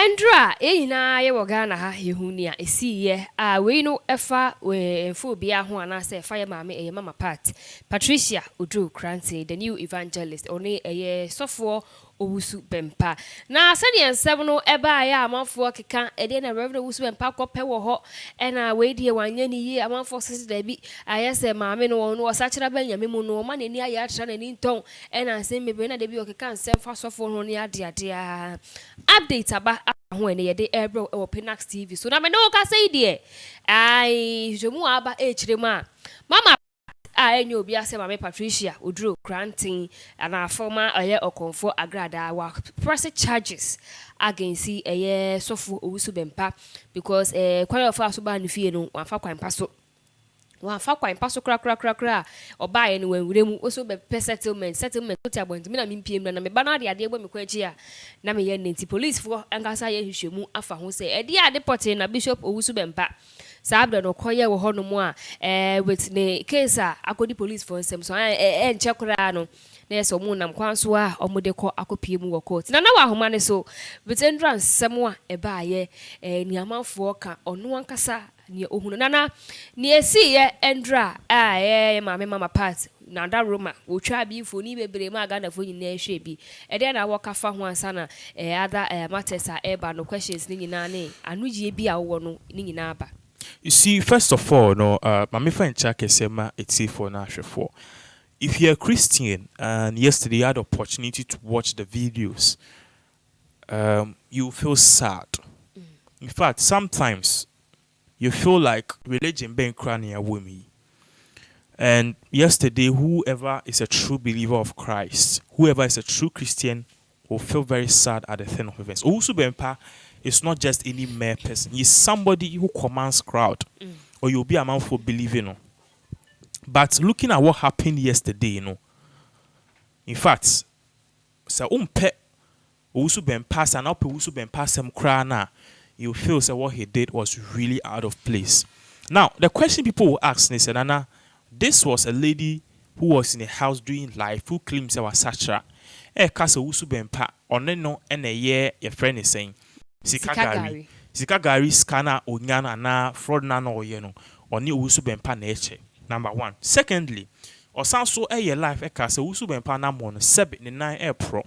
Andra, na ye wogana ha yehunia esi ye we no efa we mfo bia ho anase fire mama eye mama part Patricia Odu Krante the new evangelist oni eye sofo Owusu Bempah na sani ensem no eba ya amanfo keka ede na Rev Owusu Bempah kope wo ho na we die wanye ni yi amanfo sisi da bi ayese mama no no osachira ba nyame mu no ma nani aya atra na ni nton na nsem mebe na de bi okeka nsem fa sofo ho ne ade ade update aba ho ene yede ebro e Penax TV so na me no ka say die ai jomu aba e chirema mama enyo obi ase mama Patricia Odu Krante and former okonfo Agradaa wa press charges against sofo Owusu Bempah because kwale of aso ba nfie no wanfa kwan paso kra oba ye no wanwuremu oso be settlement oti abonti me na mimpiem na me ba na ade egbo me kwachi a na me ye nenti police for angasa ye hwehwemu afa ho se ade ade pote na Bishop Owusu Bempah sabda no koye wo hono mu a with the case akodi police for nsem so enche kra no na yeso mu nam kwanso a omode ko akopie mu wo court na wa homa ne so bitendra nsem a eba ye ni amanfo ka ono ankasa ni ohunu nana ni esi ye endra mama part na da Roma wo twa bi fo ni bebre ma ga na fo nyina ehwe bi ede na wo kafa ho ansa na other matters eba no questions ni nyina ne anugye bi a wo no ni nyina aba. You see, first of all, no, my friend Check Sema, it's for for. If you're a Christian and yesterday you had the opportunity to watch the videos, you feel sad. In fact, sometimes you feel like religion being crying with me. And yesterday, whoever is a true believer of Christ, whoever is a true Christian, will feel very sad at the turn of events. Owusu Bempah is not just any mere person. He's somebody who commands crowd, or you'll be a man for believing. But looking at what happened yesterday, in fact, so Owusu Bempah and up Owusu Bempah some crana, you feel so what he did was really out of place. Now, the question people will ask is, Nana, this was a lady who was in a house doing life who claims she was Satra. Kasa Owusu Bempah on no and a year your friend is saying Sika gari scanner onyana na fraud na no yeno oni Owusu Bempah na eche. Number one. Secondly, osanso your life kasa Owusu Bempah na mo no sebe ne nan pro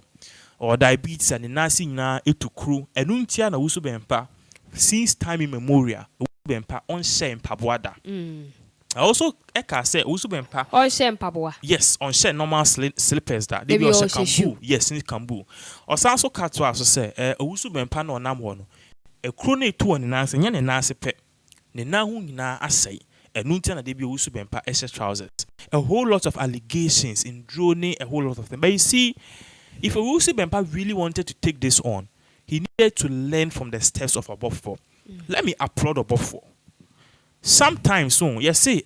or diabetes and nasi na etukru enuntia na Owusu Bempah since time immemorial Owusu Bempah on share mpaboada. I also say Owusu Bempah on share mpaboa. Yes, on share normal slippers that they be on kambu. Yes, in kambu. Osanso katwa so say Owusu Bempah no nam ho no e kro na etu on nanse nya ne nanse pe ne na hu nyina asai enuntia na dey be Owusu Bempah trousers. A whole lot of allegations in drone, a whole lot of them. But you see, if Owusu Bempah really wanted to take this on, he needed to learn from the steps of Obofo. Let me applaud Obofo. Sometimes soon, you see,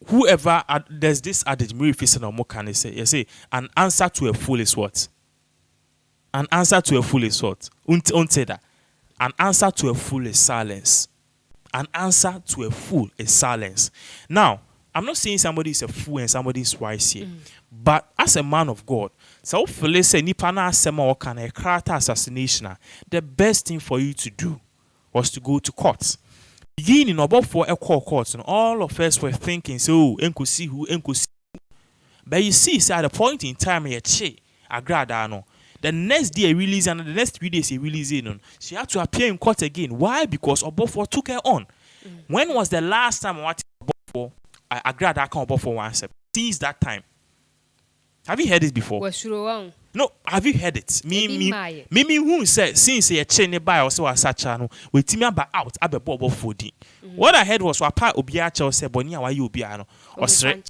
whoever there's this adage, Mary Fison or Mokane say, you see, an answer to a fool is what? An answer to a fool is what? Unte that. An answer to a fool is silence. An answer to a fool is silence. Now, I'm not saying somebody is a fool and somebody is wise here, but as a man of God, so hopefully say Nipana Sema or can a character assassination, the best thing for you to do was to go to court. Beginning about for a court, and all of us were thinking, so enko see who. But you see, at a point in time, Agradaa no. The next day release and the next 3 days he release in. She had to appear in court again. Why? Because Obofo took her on. When was the last time Obofo Agradaa come Obofo once? Since that time. Have you heard it before? No, have you heard it? Me who said since a chain by or so as such channel with Timmy about out at the Bobo 40. What I heard was what part Obiacha or said Bonia why you Biano or straight.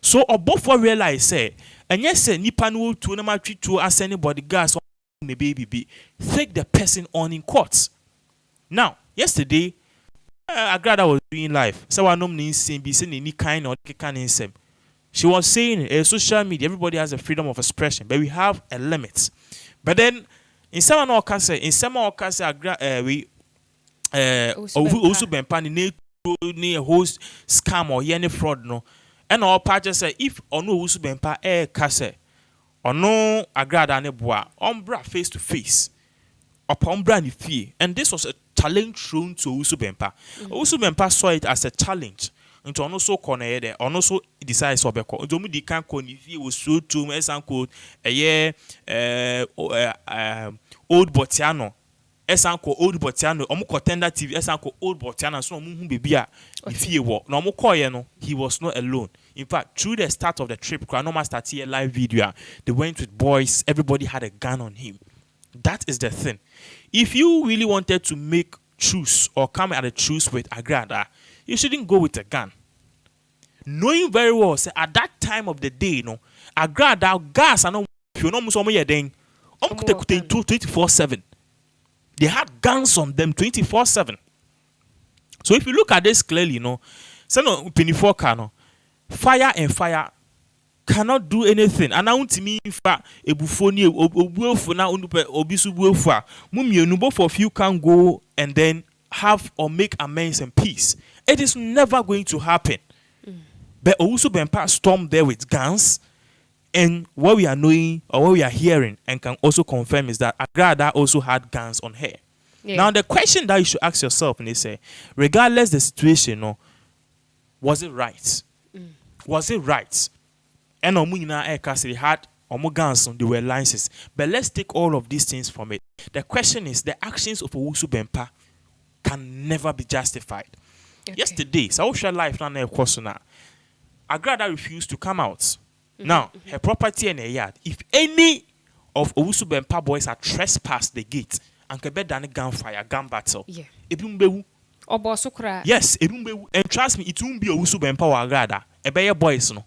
So Obofo realized say, and yes, say Nipanu to no matter to ask anybody gas on the baby be take the person on in court. Now, yesterday, Agradaa was doing live. So I know be saying any kind or can in some. She was saying, social media, everybody has a freedom of expression, but we have a limit. But then, in some cases, we Owusu Bempah ni a host scam or any fraud no. And all parties say if Owusu Bempah kase Ono Agradaa ne boa ombra face to face. Upon brand fee, and this was a challenge thrown to Owusu Bempah. Owusu Bempah saw it as a challenge. Into ono so corner there, ono so decides to be called. Domu di kan konifi was so to me sanko a year old Botiano. Esanko old Botiano, omu contender TV, esanko old Botiano, so omu bibia if he walk. No no, he was not alone. In fact, through the start of the trip, Kranoma started a live video. They went with boys, everybody had a gun on him. That is the thing. If you really wanted to make truce or come at a truce with Agradaa, you shouldn't go with a gun. Knowing very well, say at that time of the day, Agradaa gas and you know 24/7. They had guns on them 24/7. So if you look at this clearly, say no 24 car, fire and fire cannot do anything. And now to me, ebufoni obuofu na unupe obisu buofu. Mumienu both of you can go and then have or make amends and peace. It is never going to happen. But Owusu Bempah stormed there with guns, and what we are knowing or what we are hearing and can also confirm is that Agradaa also had guns on her. Yeah. Now the question that you should ask yourself, and they say, regardless the situation, was it right? Was it right? And they had guns, they were licenses. But let's take all of these things from it. The question is, the actions of Owusu Bempah can never be justified. Okay. Yesterday, social life now Agradaa refused to come out. Now, her property and her yard, if any of Owusu Bempah boys are trespassed the gate and can be done gunfire, gun battle. Yeah. Yes, and trust me, it won't be Owusu Bempah or Agradaa. Ebeye boys no.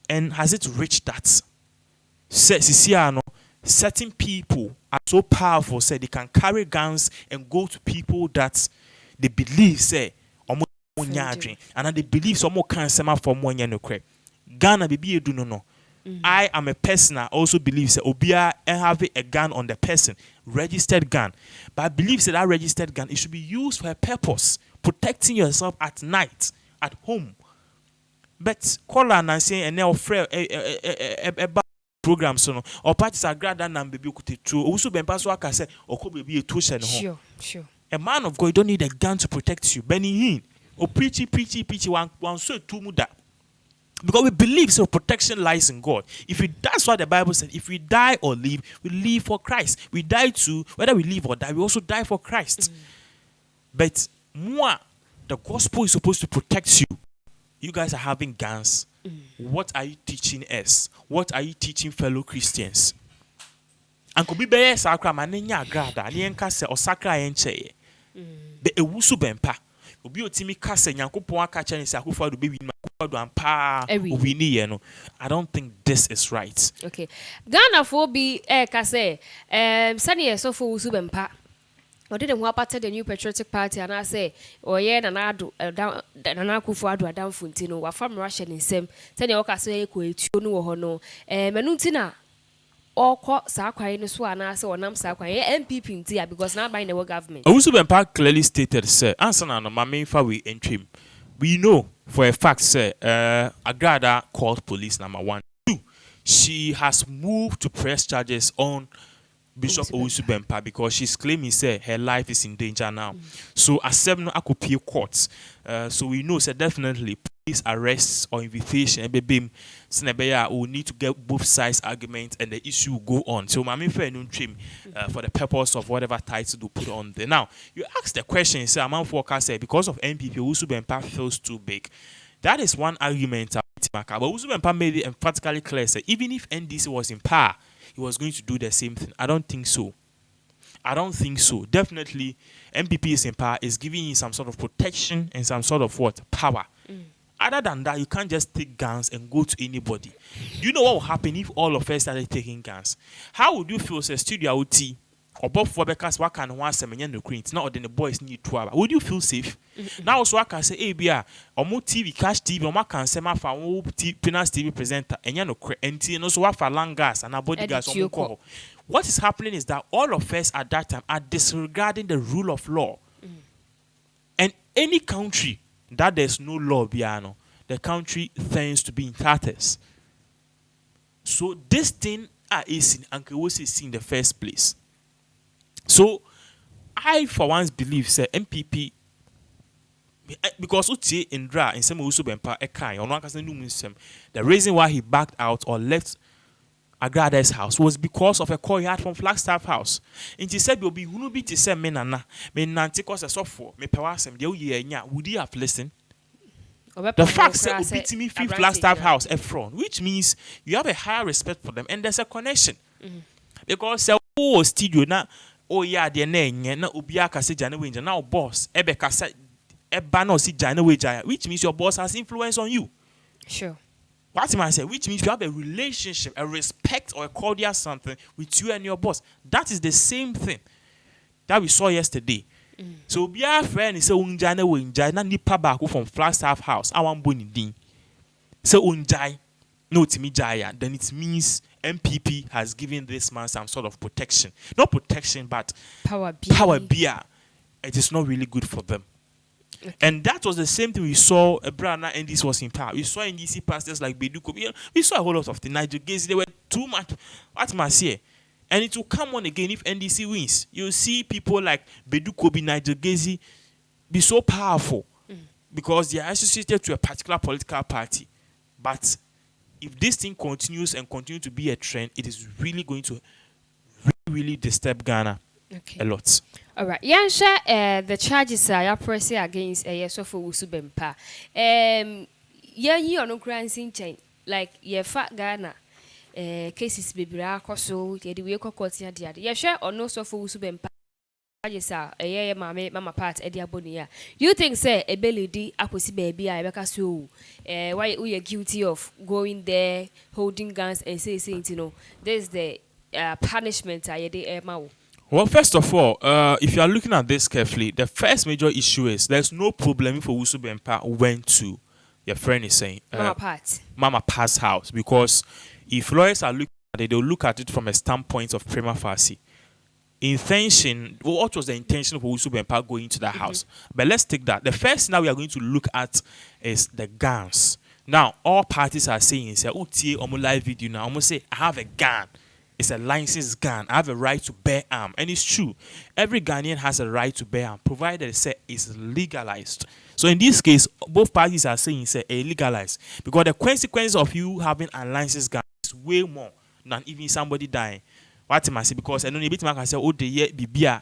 And has it reached that? Certain people are so powerful, say they can carry guns and go to people that they believe say and they believe some more can sema for more Ghana baby do no. I am a person I also believe say Obia and have a gun on the person, registered gun. But I believe that registered gun it should be used for a purpose, protecting yourself at night, at home. But call and say and now friend program so or parties Agradaa na baby kuti true. Owusu Bempah so aka say oko baby etusha no. Sure. A man of God, you don't need a gun to protect you. Benny or preachy one so two muda. Because we believe so protection lies in God. That's what the Bible said. If we die or live, we live for Christ. We die too, whether we live or die, we also die for Christ. But the gospel is supposed to protect you. You guys are having guns. What are you teaching us? What are you teaching fellow Christians? And could be better sakra manenya Agradaa, ni enka se osakra enche. Be Owusu Bempah. Obi otimi kase nyankopon aka che ni se akufo do be win do ampa obini ye no. I don't think this is right. Okay. Ghana for be kase sani so for Owusu Bempah. Or didn't want part of the new patriotic party and I say, oh yeah, and I do down Kufuado down Funtino, or from Russian in same, Tanya Ocasio, Tunu or no, Manutina. Or caught Sakwa in the Swan, I saw Nam Sakwa, MPP in Tia, because now by the government. Owusu Bempah clearly stated, sir, answer on my main we entry. We know for a fact, sir, Agradaa called police number 1. 2, she has moved to press charges on Bishop Owusu Bempah because she's claiming say her life is in danger now. So as seven akupie courts. So we know say definitely police arrests or invitation ebebim senebeya will need to get both sides arguments and the issue will go on. So mami fair no trim for the purpose of whatever title to put on there. Now you ask the question, say amount forecast say because of NPP Owusu Bempah feels too big. That is one argument. But Owusu Bempah made it emphatically clear say even if NDC was in power, he was going to do the same thing. I don't think so. Definitely, MPP is in power, is giving you some sort of protection and some sort of what? Power. Other than that, you can't just take guns and go to anybody. Do you know what will happen if all of us started taking guns? How would you feel, say, studio OT, or both for because what can one semen no cream? It's not the boys need 2 hours. Would you feel safe? Now, so I can say, hey, Bia, or more TV, cash TV, or my can say, my phone, Pinas TV presenter, and you know, and also what for long gas and our body gas on call. What is happening is that all of us at that time are disregarding the rule of law. And any country that there's no law, Biano, the country tends to be in tatters. So this thing is in Uncle was in the first place. So I for once believe say MPP because utie Indra in some Owusu Bempah ekai ono akasa nu nsem. The reason why he backed out or left Agrada's house was because of a call he had from Flagstaff House. And he said, "Will be who be to say me nana me nanti cause a software me pewasem de ye nya would you have listened?" The fact that Ubitimi fee Flagstaff House front, which means you have a higher respect for them and there's a connection. Because oh studio na oh yeah de na na obia ka se jana we na boss ebe ka se eba no si jana we jaya, which means your boss has influence on you. Sure. What am I saying? Which means you have a relationship, a respect or a cordial something with you and your boss. That is the same thing that we saw yesterday. So be a friend is a unjana we enjoy na nipa baako from Flagstaff House. I want boni din. So unjai no timi jaya. Then it means MPP has given this man some sort of protection. Not protection, but power beer. It is not really good for them. Okay. And that was the same thing we saw. Brana NDC was in power. We saw NDC pastors like Beduko. We saw a whole lot of the Niger Gaze. They were too much. What must I say? And it will come on again if NDC wins. You'll see people like Beduko, Niger Gaze be so powerful because they are associated to a particular political party. But if this thing continues and continue to be a trend, it is really going to really disturb Ghana a lot. All right. Yansha, the charges are pressing against Rev Owusu Bempah. You are no granting chain like ye fat Ghana cases baby so ye the way court ya the other. Share or no so for Owusu Bempah. Charges are mama part Edia Bonia. You think say a belly di akwesi baby I beka so why we are guilty of going there holding guns and saying you know there's the punishment I de mau. Well, first of all, if you are looking at this carefully, the first major issue is there's no problem if Owusu Bempah went to, your friend is saying, Mama Pat's house. Because if lawyers are looking at it, they'll look at it from a standpoint of prima facie. Intention, what was the intention of Owusu Bempah going to that house? But let's take that. The first thing that we are going to look at is the guns. Now, all parties are saying, say, live video now, almost say, I have a gun. It's a licensed gun. I have a right to bear arm. And it's true. Every Ghanaian has a right to bear arm, provided it's legalized. So in this case, both parties are saying it's legalized. Because the consequence of you having a licensed gun is way more than even somebody dying. What am I saying? Because I know a bit man can say, oh, the year bibia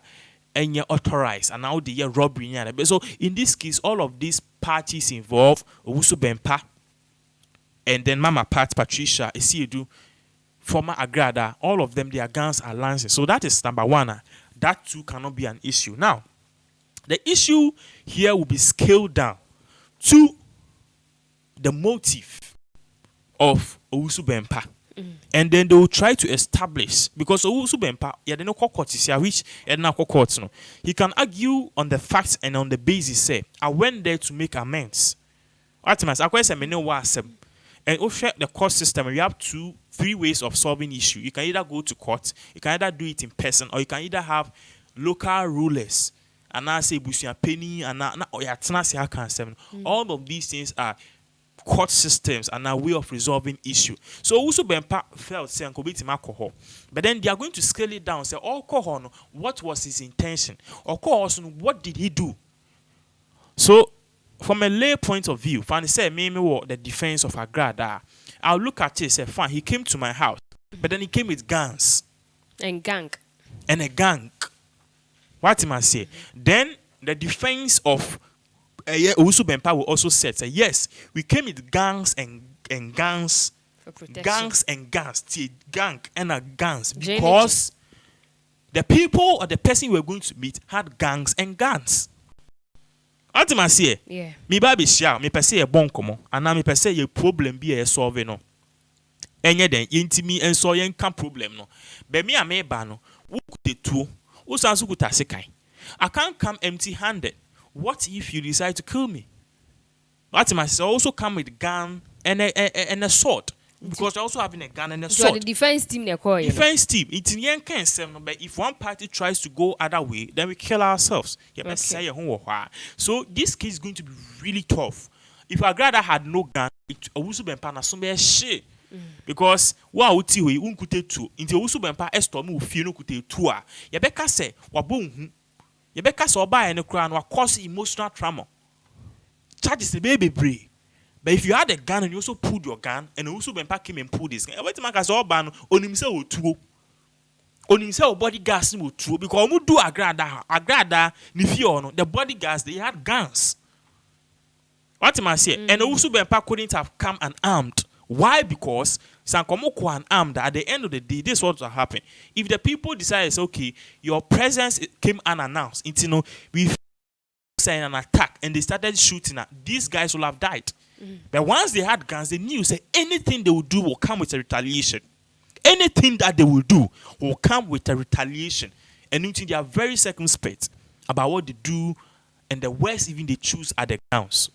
and you're authorized, and now the year robbery. So in this case, all of these parties involved, Owusu Bempah, and then Mama Pat, Patricia, Esiedu, former Agradaa, all of them, their guns are licensed. So that is number one. That too cannot be an issue. Now, the issue here will be scaled down to the motive of Owusu Bempah. And then they will try to establish, because Owusu Bempah, he can argue on the facts and on the basis, say, I went there to make amends. And also the court system, you have 3 ways of solving issue. You can either go to court, you can either do it in person, or you can either have local rulers. And I say Busia Penny and all of these things are court systems and a way of resolving issue. So Owusu Bempah felt say alcohol. But then they are going to scale it down, say alcohol, what was his intention? Or what did he do? So from a lay point of view, Fanny said, maybe the defense of Agradaa. I'll look at it, say, fine, he came to my house, but then he came with guns. And gang. And a gang. What am I say? Then the defense of Owusu Bempah will also say, yes, we came with gangs and gangs. For protection. Gangs and gangs. Gang and a gangs. Because the people or the person we were going to meet had gangs and guns. Ultimately, me baby share, me pese ye bon komo, and me pese ye problem be a solve no. Enye den intimi enso yen kan problem no. Be me a me ba no, wo kute tuo, wo sanso kuta sekai. I can't come empty-handed. What if you decide to kill me? Ultimately, I also come with a gun and a sword. Because you're also having a gun and a sword. So the defense team they're calling. Defense team. It's in but if one party tries to go other way, then we kill ourselves. Okay. So this case is going to be really tough. If Agradaa had no gun, Owusu Bempah na so be shit. Because wa uti we unkute tu. Inti Owusu Bempah estorm u fie no kute tu a. Yebeka se wabo hu. Yebeka se oba ene kura no cause emotional trauma. Charges the baby brave. But if you had a gun and you also pulled your gun, and Owusu Bempah came and pulled his gun, wait man say oba no onimse o tuo. Onimse o bodyguards no tuo because omu do Agradaa ni fie no the bodyguards they had guns. What am I saying? And Owusu Bempah couldn't have come unarmed. Why? Because Sankomoko unarmed. At the end of the day, this is what will happen. If the people decide, okay, your presence came unannounced, you know, we saying an attack, and they started shooting at these guys will have died. But once they had guns, they knew say anything they will do will come with a retaliation. Anything that they will do will come with a retaliation. And they are very circumspect about what they do, and the worst even they choose are the grounds.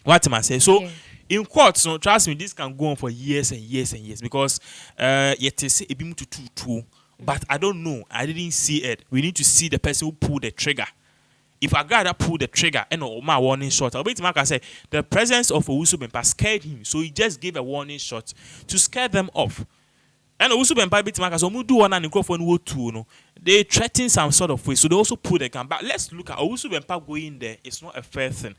What am I saying? So in courts, no, trust me, this can go on for years and years and years because yet say ebimu to but I don't know. I didn't see it. We need to see the person who pulled the trigger. If Agradaa pulled the trigger and my warning shot, I'll bet Mark say the presence of Owusu Bempah scared him, so he just gave a warning shot to scare them off. And Owusu Bempah bit Mark so do one and microphone wo two no. They threaten some sort of way, so they also pull the gun. But let's look at Owusu Bempah going there. It's not a fair thing.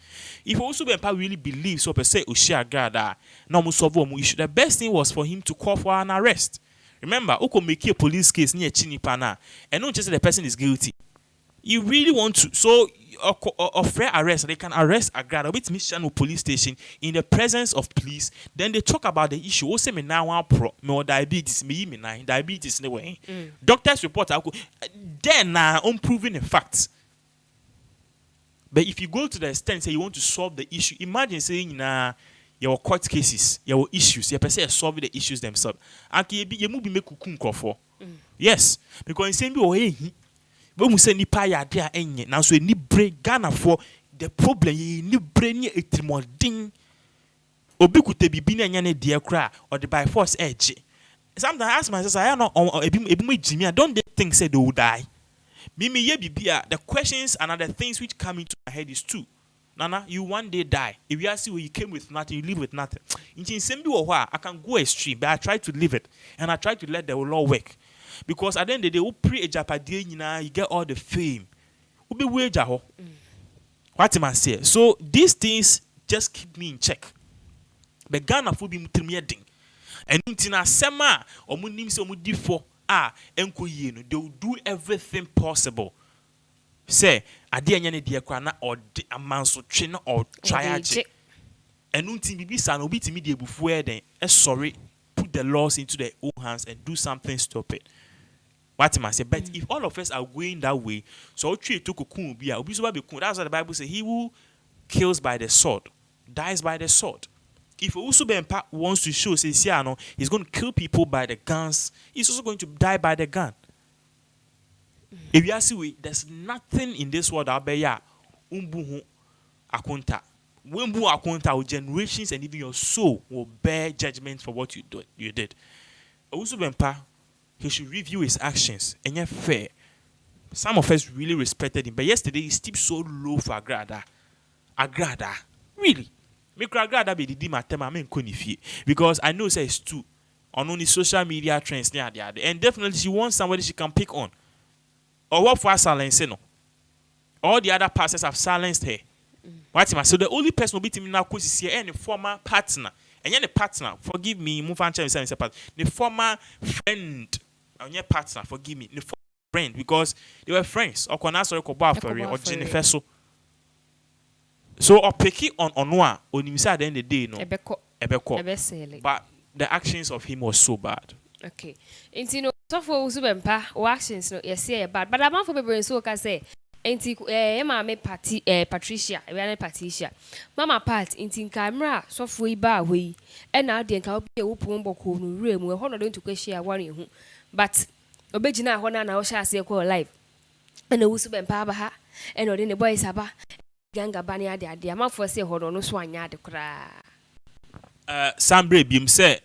If Owusu Bempah really believes so per se Ushi Agradaa, no mu solve mu issue. The best thing was for him to call for an arrest. Remember, Oko make a police case near Chinipana, and not just the person is guilty. You really want to so fair arrest, they can arrest Agradaa with mission police station in the presence of police. Then they talk about the issue. Also, me now pro me diabetes, me diabetes in the way. Doctors report then unproven the facts. But if you go to the extent say you want to solve the issue, imagine saying your court cases, your issues, you per se solve the issues themselves. And you move be make kukum for. Yes, because in same way. When we say nipa ya dia enye now so ni brain Ghana for the problem ni brain ni etimodin obi kute bibi na nya ne dia kra or the by force edge. Sometimes I ask myself I know ebi Jimmy I don't they think say they will die. Me ye bibia the questions and other things which come into my head is two. Nana, you one day die. If you see where you came with nothing, you live with nothing. In same I can go extreme, but I try to live it and I try to let the law work. Because at the end of the day, pre ejapade you get all the fame. Ubi wager ho. What am I saying? So these things just keep me in check. But Ghana for be mutrimieding. And intina sema omu nimse omu difo enko yeno. They will do everything possible. Say ade anyane de kwa na or amanso twe na or triage. And unti bibi sa no bitimi de ebufu eden. Sorry, put the laws into their own hands and do something stupid. What am I saying? But if all of us are going that way, so that's what the Bible says. He who kills by the sword dies by the sword. If Owusu Bempah wants to show, says, he's going to kill people by the guns, he's also going to die by the gun. If you ask me, there's nothing in this world out there. Umbu akunta. Wembu akunta, generations and even your soul will bear judgment for what you did. Owusu Bempah, he should review his actions and yet fair. Some of us really respected him, but yesterday he stooped so low for Agradaa. Agradaa, really? Make Agradaa be the dima tema men konifi because I know say it's true on only social media trends near the other, and definitely she wants somebody she can pick on. Or what for silence no? All the other pastors have silenced her. What am I? So the only person will be to me now is here and the former partner. And you're the partner, forgive me, move on to the former friend. And your partner, forgive me, the friend, because they were friends. Or Konasa or Jennifer. So or pick it on one on him at the end of the day, no. Ebeko. But the actions of him was so bad. Okay. And you know, so for Owusu Bempah, or actions no, yes, bad. But I'm not for people so can say. Mama Patricia, Patricia. Mama Pat, in camera, so free bar way. And now the can be a whooping book room, we're honored to question one. But Obejina Hona now shall say call life. And Owusu Bempah, and in the boys haba, Ganga Banya, the amount for say hold on no swan yard cry. Sambre Bim said,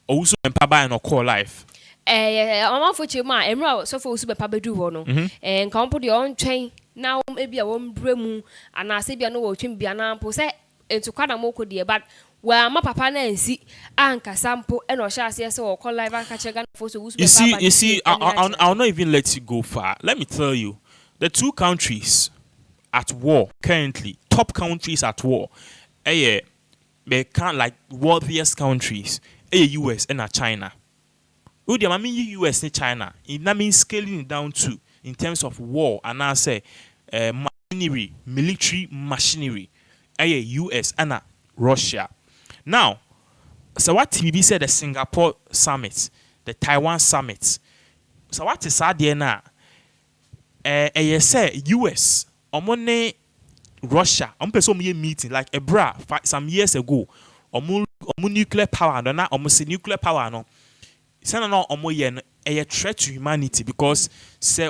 Owusu Bempah and call life. I'm for you, ma, and row, so for Owusu Bempah do one, and come put your own chain. Now maybe I won't bring and I say, I know what you be an ample say. into kwana moko die but where my papa na nsi anka sample and or share say or call live and catch a gun for so you see, I'll not even let you go far. Let me tell you, the two countries at war currently, top countries at war, they can't like wealthiest countries, US and China. I mean US and China. It means scaling it down to in terms of war and I say machinery, military machinery, US and Russia. Now, so what TV said the Singapore summit, the Taiwan summit. So what is that there now? Say US, omone Russia, person meeting like a bra some years ago. Omu nuclear power, no na omu nuclear power no. Say no omu ye a threat to humanity because say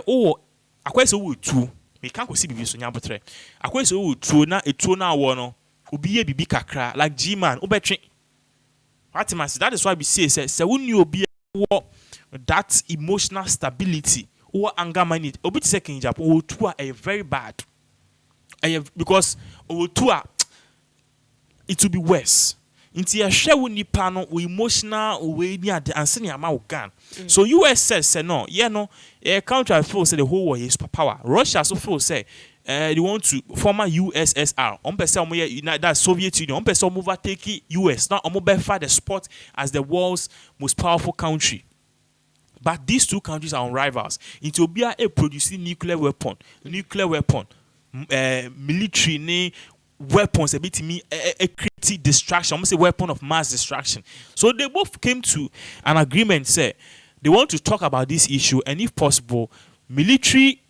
akwese wo tu. We can't see bibi so nyabotre. Akwese wo tu na etu na wo no. Obi ye bibi kakra like G-man obetwe. That is why we say when you be that emotional stability or anger management obi second Japan o two are very bad. Because o two it will be worse. Inti a share with nipa no emotional way ni ade anse ni ama ogan. So US says no, country feel say the whole world is power. Russia so feel say they want to former USSR. On person that Soviet Union. On person overtake US. Now on befa the spot as the world's most powerful country. But these two countries are on rivals. Ethiopia is producing nuclear weapon, military weapons. A bit me a creative distraction. Almost a weapon of mass destruction. So they both came to an agreement. Say they want to talk about this issue and, if possible, military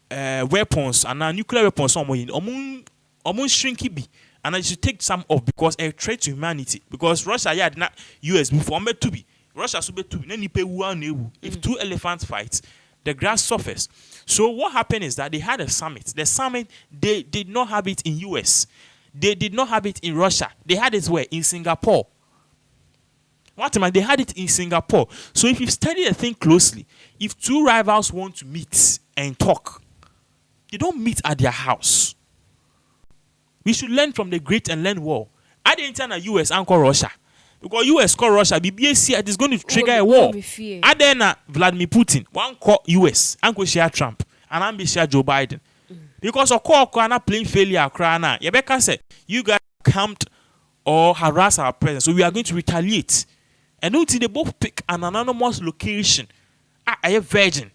weapons and nuclear weapons shrinky be and I should take some off because a threat to humanity because Russia had not US before me to be Russia should be to be if two elephants fight the grass suffers. So what happened is that they had a summit. The summit they did not have it in US, they did not have it in Russia, they had it where in Singapore. They had it in Singapore. So if you study the thing closely, if two rivals want to meet and talk, they don't meet at their house. We should learn from the great and learn war. I didn't tell the US and call Russia. Because US call Russia, BBAC is going to trigger a war. I then Vladimir Putin, one call US, and go share Trump, and I'm be share Joe Biden. Because of call playing failure, crana. Yebeka said, you guys camped or harass our president, so we are going to retaliate. And until they both pick an anonymous location. I am virgin.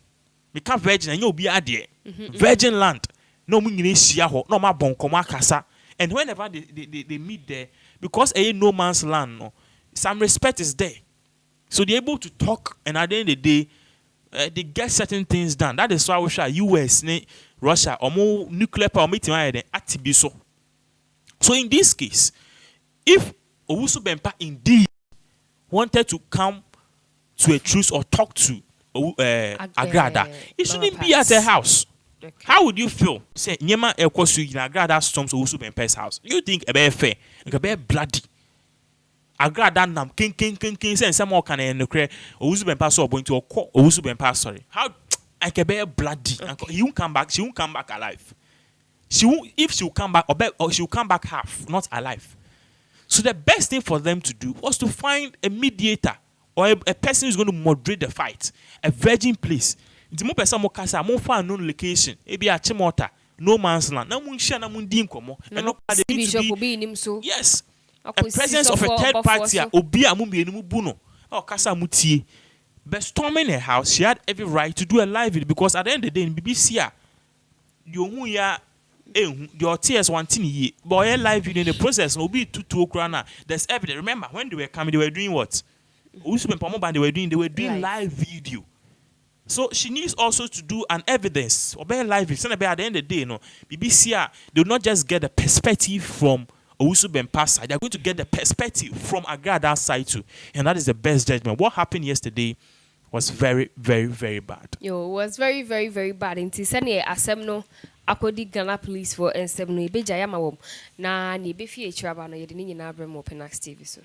We can't virgin and you'll be at there. Virgin land. No meaning no ma bonkoma kasa. And whenever they meet there, because a no man's land, no, some respect is there. So they're able to talk, and at the end of the day, they get certain things done. That is why we shall US, Russia, or more nuclear power meeting at Tibiso. So in this case, if Owusu Bempah indeed wanted to come to a truce or talk to Agradaa, it shouldn't be at her house. Okay. How would you feel? Say, Nyema Ekosu in Agradaa storms Owusu Bempah's house. You think a bear fair, a bear bloody. Agradaa nam king say some more can end the cray. Owusu Bempah saw going to a court. Owusu Bempah, sorry. How I can bear bloody. Okay. He won't come back. She won't come back alive. She won't. If she will come back, or she will come back half, not alive. So the best thing for them to do was to find a mediator or a person who's going to moderate the fight, a virgin place. The more person more casa, more far known location. Maybe a chimota, no man's land. No munshia, no mundim komo. And no yes. A presence of a third party. Obi amumbi enu buno. Oh casa mutie. But storming her house, she had every right to do a live video because at the end of the day in BBC, your tears one thing boy live video in the process will be two krana. There's evidence. Remember when they were coming, they were doing what? They were doing live video. So she needs also to do an evidence or bear live video. At the end of the day, BBC they will not just get the perspective from Owusu Bempah's side. They are going to get the perspective from Agrada's side too, and that is the best judgment. What happened yesterday was very, very, very bad. It was very, very, very bad. Inti sani asemno akodi Ghana police for ensemno ibeja yama wom na ni be fie chiraba no yede ni nyina abrem Open Access TV so.